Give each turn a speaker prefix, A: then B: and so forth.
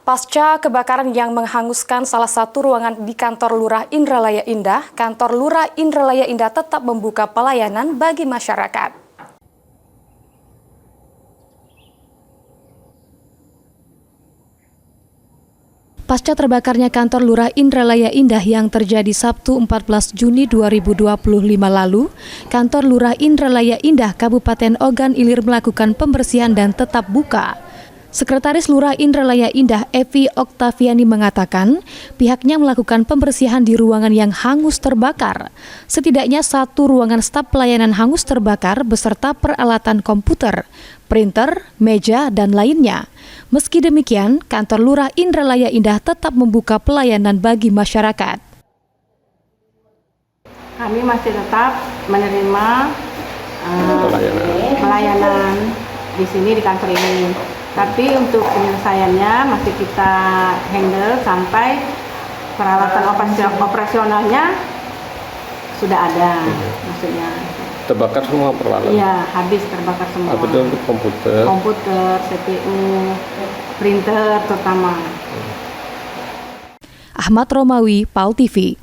A: Pasca kebakaran yang menghanguskan salah satu ruangan di kantor Lurah Indralaya Indah, kantor Lurah Indralaya Indah tetap membuka pelayanan bagi masyarakat. Pasca terbakarnya kantor Lurah Indralaya Indah yang terjadi Sabtu 14 Juni 2025 lalu, kantor Lurah Indralaya Indah Kabupaten Ogan Ilir melakukan pembersihan dan tetap buka. Sekretaris Lurah Indralaya Indah Evi Oktaviani mengatakan pihaknya melakukan pembersihan di ruangan yang hangus terbakar. Setidaknya satu ruangan staf pelayanan hangus terbakar beserta peralatan komputer, printer, meja, dan lainnya. Meski demikian, kantor Lurah Indralaya Indah tetap membuka pelayanan bagi masyarakat.
B: Kami masih tetap menerima pelayanan di sini di kantor ini. Tapi untuk penyelesaiannya masih kita handle sampai peralatan operasionalnya sudah ada, maksudnya.
C: Terbakar semua peralatan?
B: Iya, habis terbakar semua.
C: Apa itu untuk komputer?
B: Komputer, CPU, printer terutama.
A: Ahmad Romawi, PAL TV.